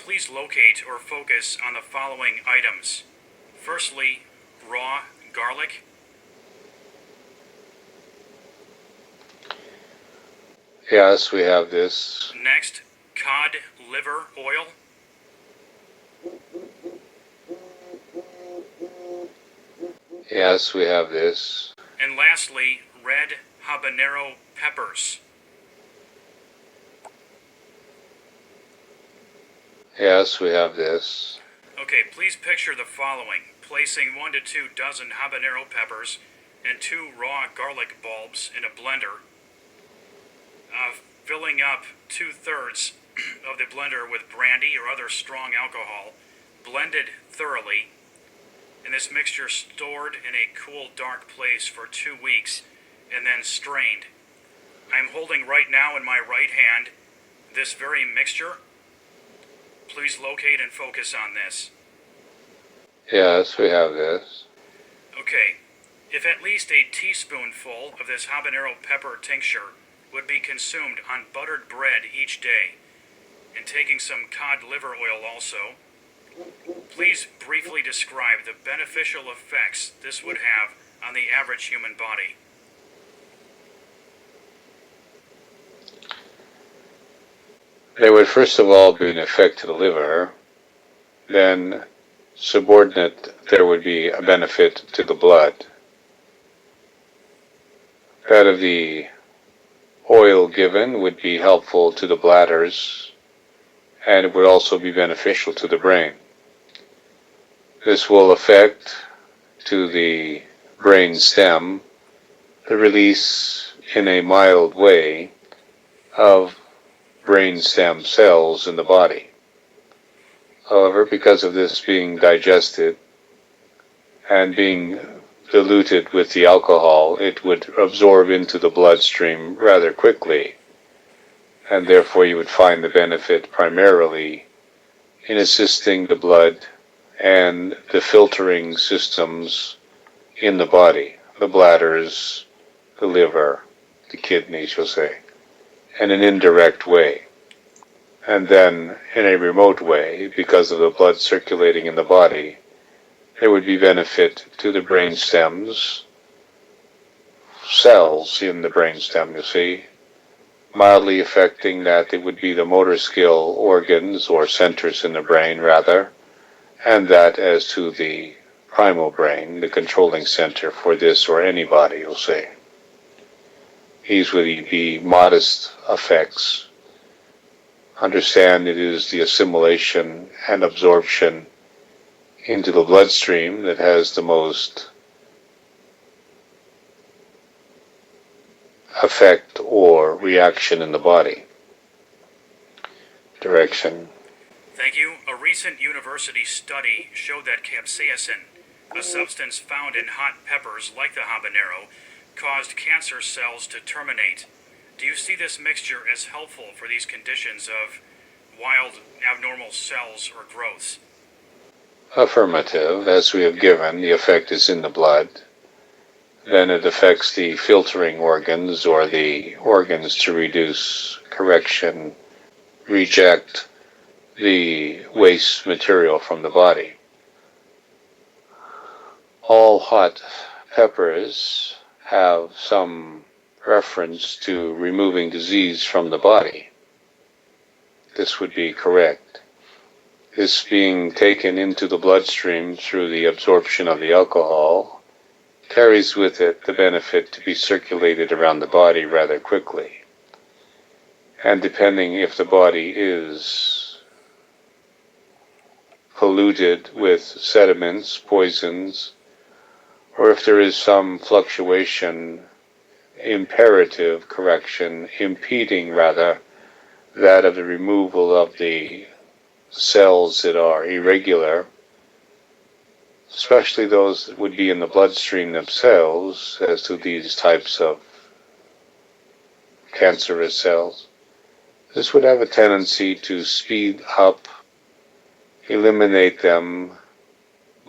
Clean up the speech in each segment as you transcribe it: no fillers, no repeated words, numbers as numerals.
please locate or focus on the following items. Firstly, raw garlic. Yes, we have this. Next, cod liver oil. Yes, we have this. And lastly, red habanero peppers. Yes, we have this. Okay, please picture the following. Placing 1 to 2 dozen habanero peppers and 2 raw garlic bulbs in a blender. Filling up 2/3 of the blender with brandy or other strong alcohol, blended thoroughly, and this mixture stored in a cool, dark place for 2 weeks, and then strained. I'm holding right now in my right hand this very mixture. Please locate and focus on this. Yes, we have this. Okay, if at least a teaspoonful of this habanero pepper tincture would be consumed on buttered bread each day, and taking some cod liver oil also, please briefly describe the beneficial effects this would have on the average human body. There would first of all be an effect to the liver, then subordinate there would be a benefit to the blood. That of the oil given would be helpful to the bladders, and it would also be beneficial to the brain. This will affect to the brain stem the release in a mild way of brain stem cells in the body. However, because of this being digested and being diluted with the alcohol, it would absorb into the bloodstream rather quickly, and therefore you would find the benefit primarily in assisting the blood and the filtering systems in the body, the bladders, the liver, the kidneys, you'll say, in an indirect way. And then in a remote way, because of the blood circulating in the body, there would be benefit to the brain stems, cells in the brain stem, you see, mildly affecting that it would be the motor skill organs or centers in the brain rather, and that as to the primal brain, the controlling center for this or any body, you'll say. These would be modest effects. Understand it is the assimilation and absorption into the bloodstream that has the most effect or reaction in the body. Direction. Thank you. A recent university study showed that capsaicin, a substance found in hot peppers like the habanero, caused cancer cells to terminate. Do you see this mixture as helpful for these conditions of wild abnormal cells or growths? Affirmative. As we have given, the effect is in the blood. Then it affects the filtering organs or the organs to reduce, correction, reject the waste material from the body. All hot peppers have some reference to removing disease from the body. This would be correct. This being taken into the bloodstream through the absorption of the alcohol carries with it the benefit to be circulated around the body rather quickly. And depending if the body is polluted with sediments, poisons, or if there is some fluctuation, imperative correction, impeding rather, that of the removal of the cells that are irregular, especially those that would be in the bloodstream themselves, as to these types of cancerous cells, this would have a tendency to speed up, eliminate them,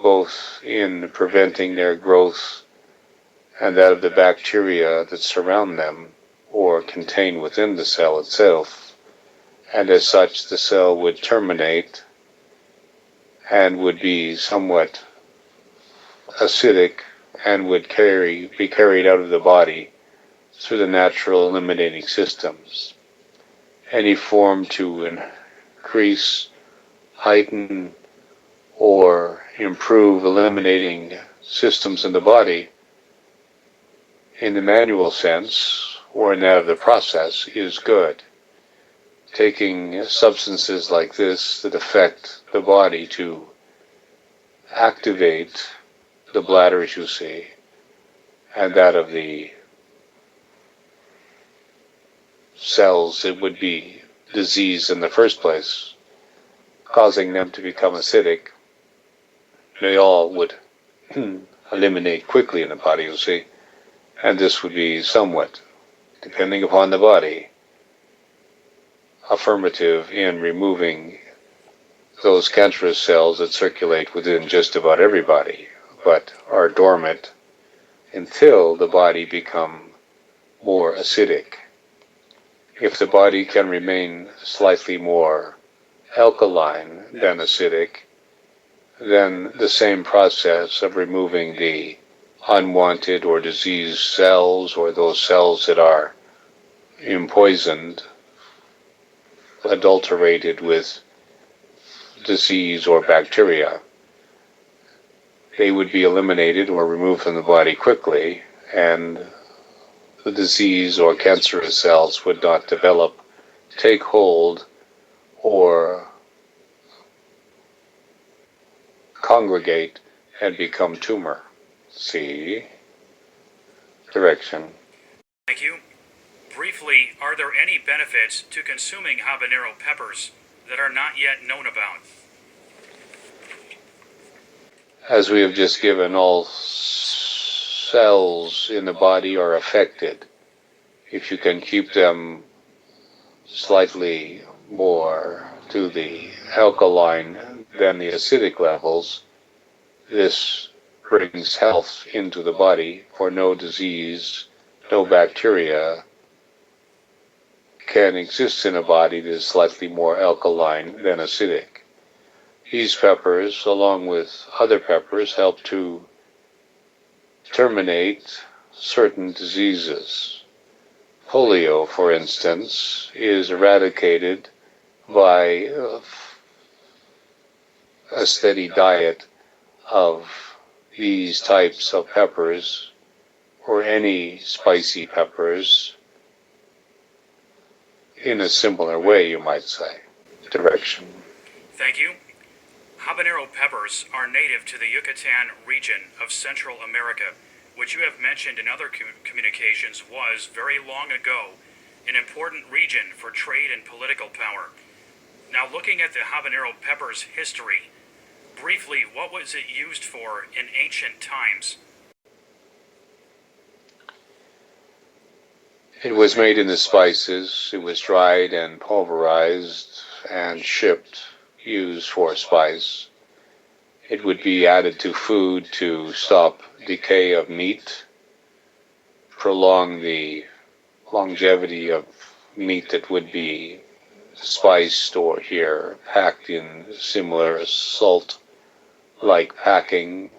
both in preventing their growth and that of the bacteria that surround them or contain within the cell itself, and as such the cell would terminate and would be somewhat acidic and would be carried out of the body through the natural eliminating systems. Any form to increase, heighten, or improve eliminating systems in the body in the manual sense or in that of the process is good. Taking substances like this that affect the body to activate the bladder, as you see, and that of the cells that would be diseased in the first place, causing them to become acidic, they all would eliminate quickly in the body, you see, and this would be somewhat, depending upon the body, affirmative in removing those cancerous cells that circulate within just about everybody, but are dormant until the body become more acidic. If the body can remain slightly more alkaline than acidic, then the same process of removing the unwanted or diseased cells or those cells that are empoisoned, adulterated with disease or bacteria, they would be eliminated or removed from the body quickly, and the disease or cancerous cells would not develop, take hold, or congregate and become tumor. See? Direction. Thank you. Briefly, are there any benefits to consuming habanero peppers that are not yet known about? As we have just given, all cells in the body are affected. If you can keep them slightly more to the alkaline than the acidic levels, this brings health into the body, for no disease, no bacteria can exist in a body that is slightly more alkaline than acidic. These peppers, along with other peppers, help to terminate certain diseases. Polio, for instance, is eradicated by a steady diet of these types of peppers, or any spicy peppers, in a similar way, you might say. Direction. Thank you. Habanero peppers are native to the Yucatan region of Central America, which you have mentioned in other communications was, very long ago, an important region for trade and political power. Now, looking at the habanero pepper's history, briefly, what was it used for in ancient times? It was made into spices. It was dried and pulverized and shipped, used for spice. It would be added to food to stop decay of meat, prolong the longevity of meat that would be spiced or here packed in similar salt-like packing.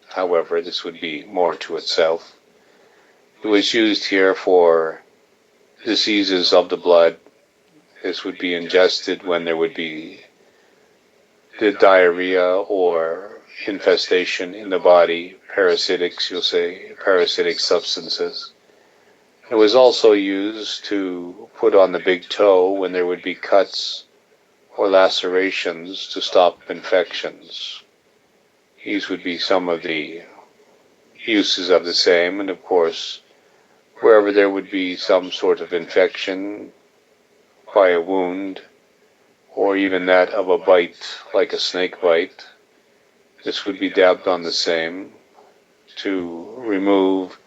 However, this would be more to itself. It was used here for diseases of the blood. This would be ingested when there would be the diarrhea or infestation in the body, parasitics, you'll say, parasitic substances. It was also used to put on the big toe when there would be cuts or lacerations to stop infections. These would be some of the uses of the same, and of course, wherever there would be some sort of infection by a wound, or even that of a bite, like a snake bite, this would be dabbed on the same to remove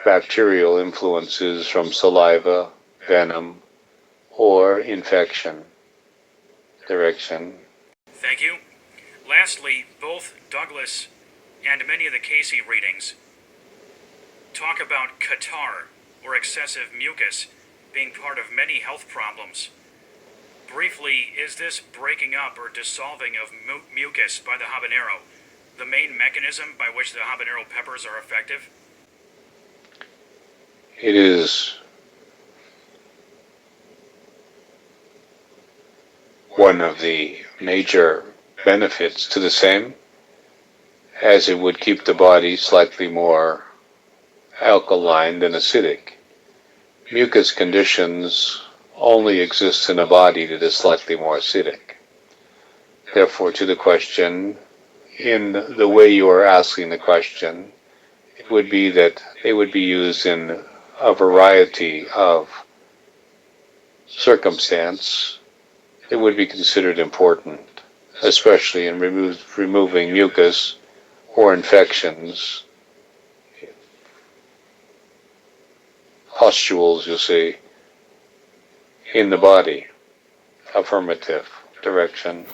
bacterial influences from saliva, venom, or infection. Direction. Thank you. Lastly, both Douglas and many of the Casey readings talk about catarrh, or excessive mucus, being part of many health problems. briefly, is this breaking up or dissolving of mucus by the habanero the main mechanism by which the habanero peppers are effective? It is one of the major benefits to the same, as it would keep the body slightly more alkaline than acidic. Mucus conditions only exist in a body that is slightly more acidic. Therefore, to the question, in the way you are asking the question, it would be that they would be used in a variety of circumstance that would be considered important, especially in removing mucus or infections, pustules, you see, in the body. Affirmative direction.